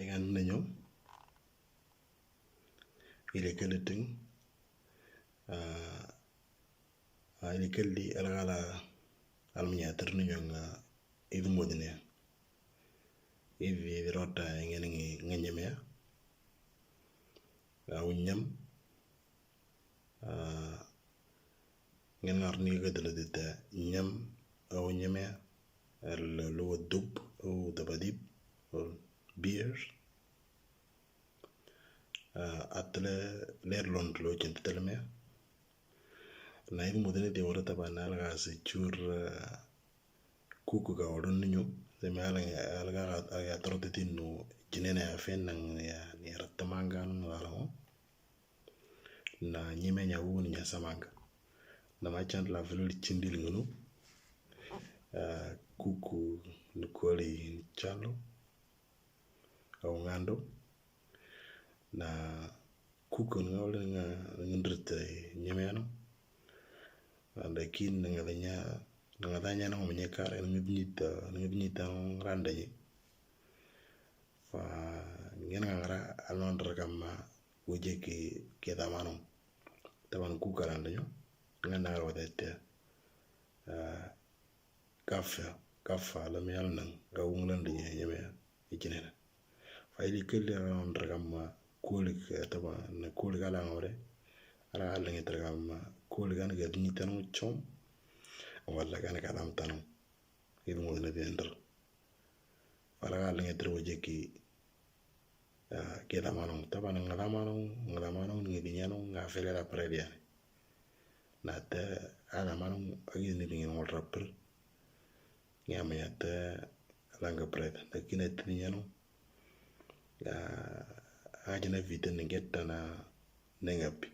ikan ninyo ile keleting ile kelli alagala almnyatir ninyo nga idmodine ivi virota ngeni nganyemea unyam ngen ngarni gadalada nyam au nyemea lo dub au dabadib beers atle ler lond lo jent telme na idu modene de wala tabana alga secur kuku ga odon ninyo de mala alga ya trote tinu jinene afen nang ya ni ratamanga ngalo na nyime nya wu nya samanga na machand la velu chindil ngunu kuku nikoli chalo au ngando na kuku ngawle nga ngindrite nyemeno lakin ngadanya na mnyekar ngibnita randaye fa ngena ngara alondra kama wuje ke damano taban kuku randayo ngana wadete kafa la miyal nang ga wungland nyeme ikinena fa ili kelle alondra kama kulik taba na kulik ala ngore ara alangi tragama kulik an ga dinitano chom wala kana kadam tano idu modena dendro wala alangi trawje ki ke damano taba ngadamano ngidinyano nga fele la predia na te ana mano agi ni ngin wal rapper ngama yata langa pred lakini tinyano ajina vita ngetta na nengapi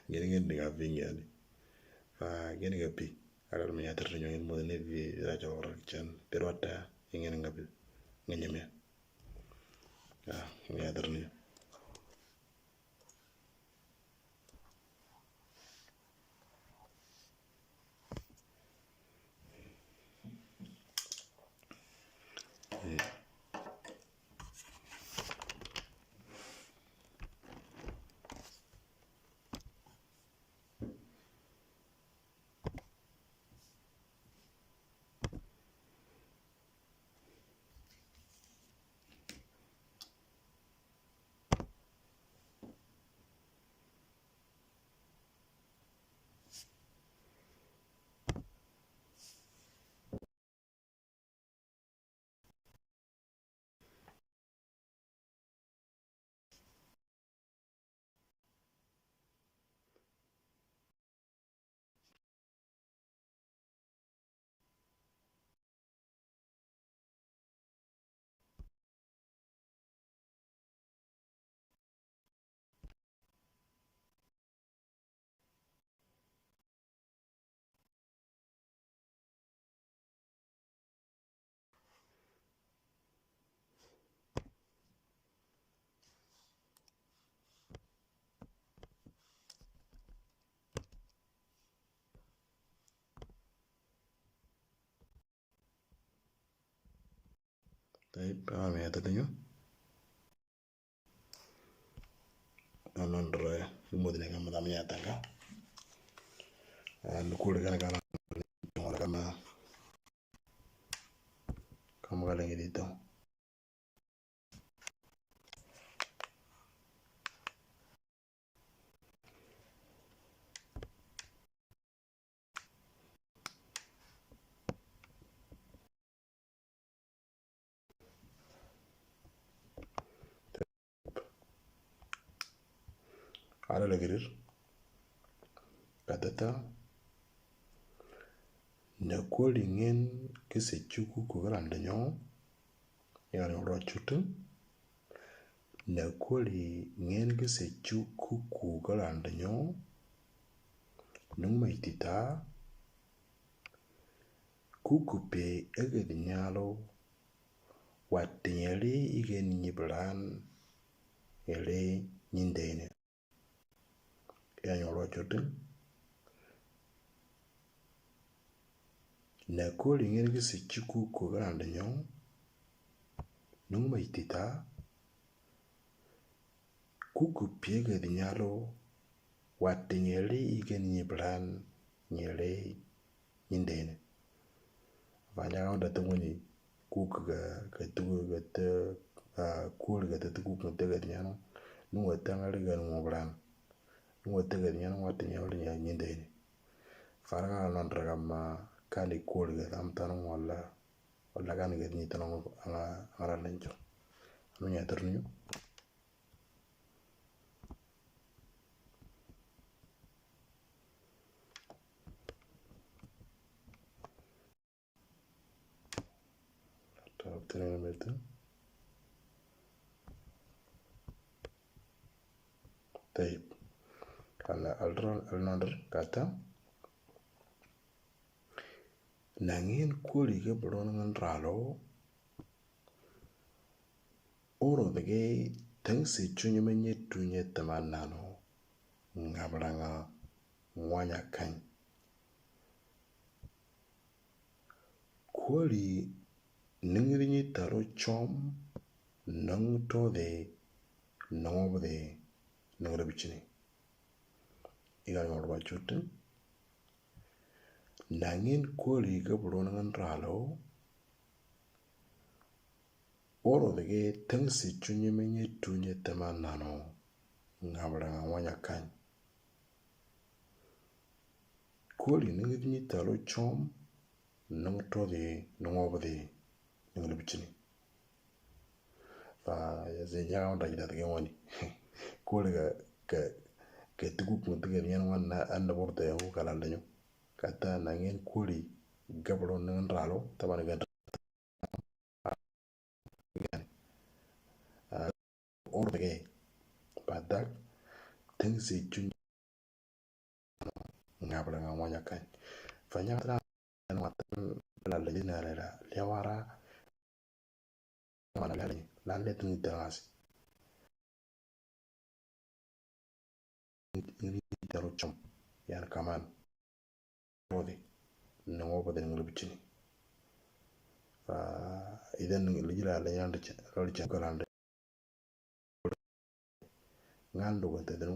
ngene ngapi ngani fa ngene ngapi ala me yatar nyo ngin modene vi rajo rakchan terwata ngene ngapi nganyame yatar ni طيب يا تدنيو anondre modene kama damnya tanga nukule kana wala kama kala ngidito ala lagirir katata na koli ngin kise chuku kugranda nyo yani rochutu na koli ngin kise chuku kugranda nyo nung maitita kukupe egedinyalo watinyeli igen nyibran ele nyindene yani rochutu na koli ngin kise chuku kugranda nyo nung mai tita kuku piega di nyalo wati nyele igen nyibran nyele nyindene vanya onda tunguni kuku ga tugu ga te kul ga te kuku ga te ga nyano nung wata ngali ga ngobran nung wata ga nyano wati nyele nyindene farga alondra gama kani kul ga tamtano wala kan ga ni tanong ala lenjo anu nya ternu ta ternu metu طيب على النظر كاتا nangin kuli ke bron ngan ralo oro dege tang se chunye menye tunye tamanano ngabranga mwanya kan kuli ningri ni taro chom nang to de nang de nang rabichini igal ngorba chutin nangin kuli ke bron ngan ralo oro dege tang se chunye menye tunye tamanano ngabranga mwanya kan kuli ningri ni taro chom nang to de nang de nang rabichini fa ya zenya onda gida de woni kuli ke tugu kun tugu nyen wana anda borda ya ko kala danyo kata nangin kuli gabro nan ralo taban ga orge badak tengsi chun ngabra nga wanya kan fanya tra na matan la lina la lewara mana la la le tun tagas ni taro chom yan kaman rodi no bode ngul bichini fa idan lijira la yanda rodi chen kalande ngando ko tedenu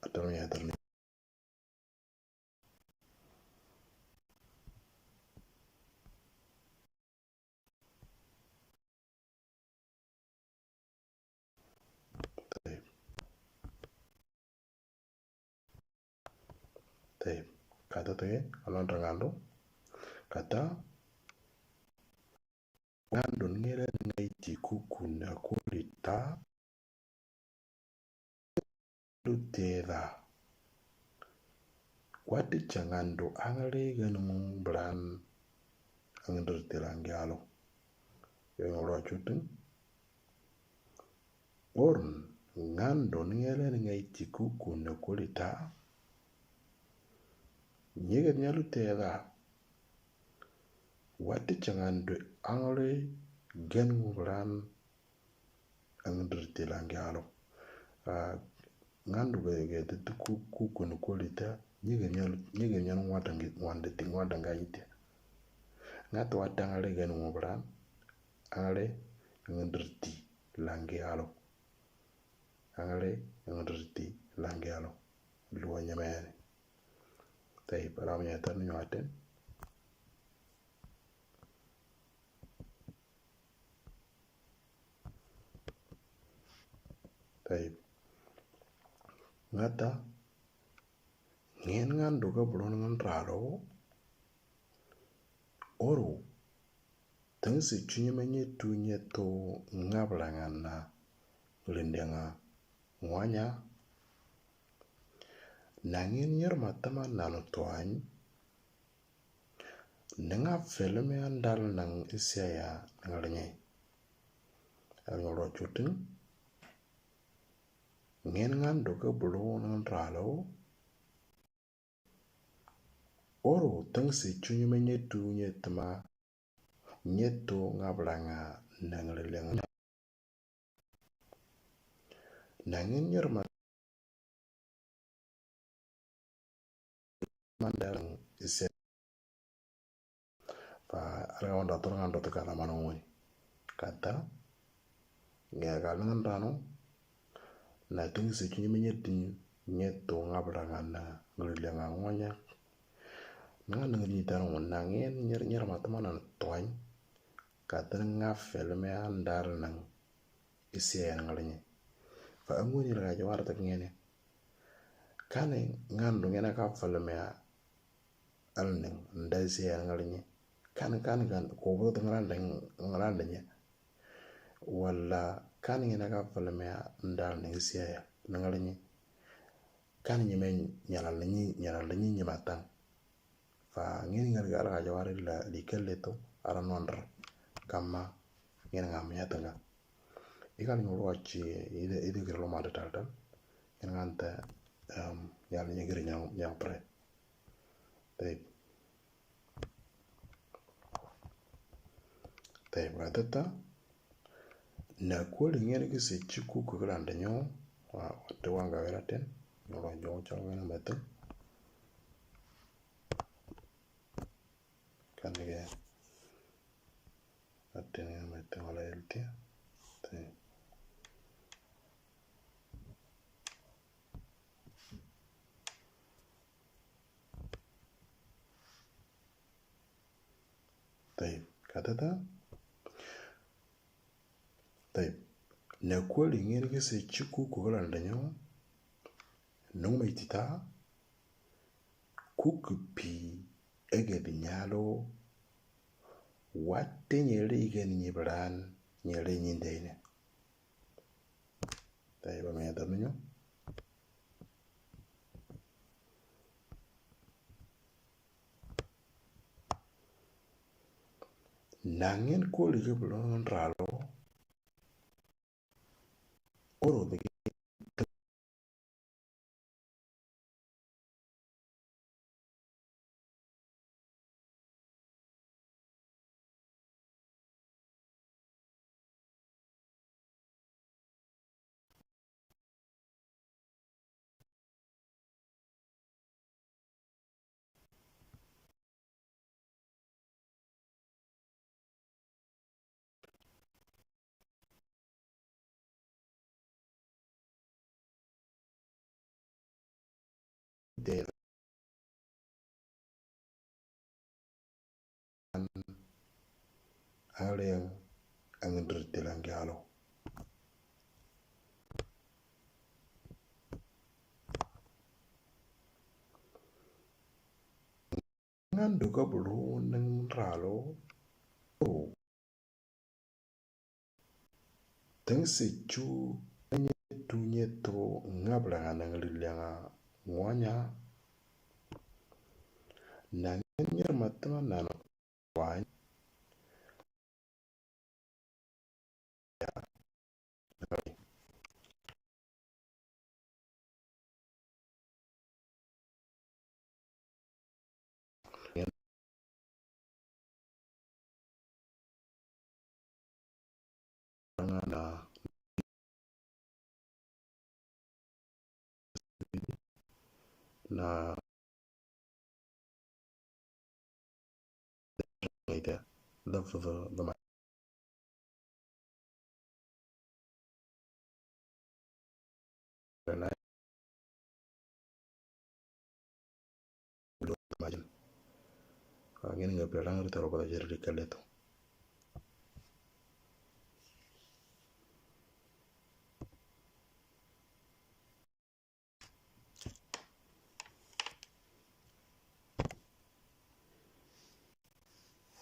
ataro ya tarni tay kata te alon ngando kata ngando ngere ngai ti kuku na kulita lutera wati changando angare ganum bran angandar telangialo yo ro chutin orn ngando ngere ngai ti kuku na kulita nyege nyalutera wati changando angare ganum bran angandar telangialo ngando ge te kuku na kulita nyege nyalu wande tingwanda ngayite ngato watangale genu ngobran angale ngandirti lange alo luwa nyamene tay param ya tan nyoaten tay ngata ngien ngando ka bulon ngan raro oro tangsi chunye menye tunye to ngablangana lindenga mwanya nangin yer matama nano toany nenga filme andal nang isya ngalnye aloro chutin ngien ngando ka bulon ngan raro oro tangsi chunye menye tunye tama nyeto ngablanga nanglileng nangin yer mandang isya fa arga wanda to ngando to kala manongoi kata nge galan rano na tingi se kinyi menyeti nyeto ngabra ngana ngulile ngonya nga ngi taro na ngen nyer matama na toany kata nga felme andar nang isien ngalinye fa amuni la jawar ta ngene kane ngando ngena ka felme alning ndasien ngalinye kan ko bo to ngalande nye wala kan ngena ka felme andar nang isien ngalinye kan nyime nyala nyi matang fa ngeni ngal ga jawar la likeleto ara nondra kama ngena ngamnya tanga ikan ngorochi ide gero ma dal nganta yalla nyegere nyang pre tay wadata na kweli ngene ke se chiku ko grande nyo wa te wanga weraten no njo chawo na mate kanige atene mate wala elti tay katata tay na kweli ngene ke se chiku ko grande nyo no maitita kukupi ege binyalo wate nyere igen nyibran nyere nyindene tay ba me daminyo nangen kweli ke bulon ralo oro de aleng angender telangalo ngando ka bulu nang ralo teng se chu tunyeto ngabla nang lilianga ngonya nang nyer matama nano wan na ide the na imagine ngene ngabe lang ritaro ko jere kaleto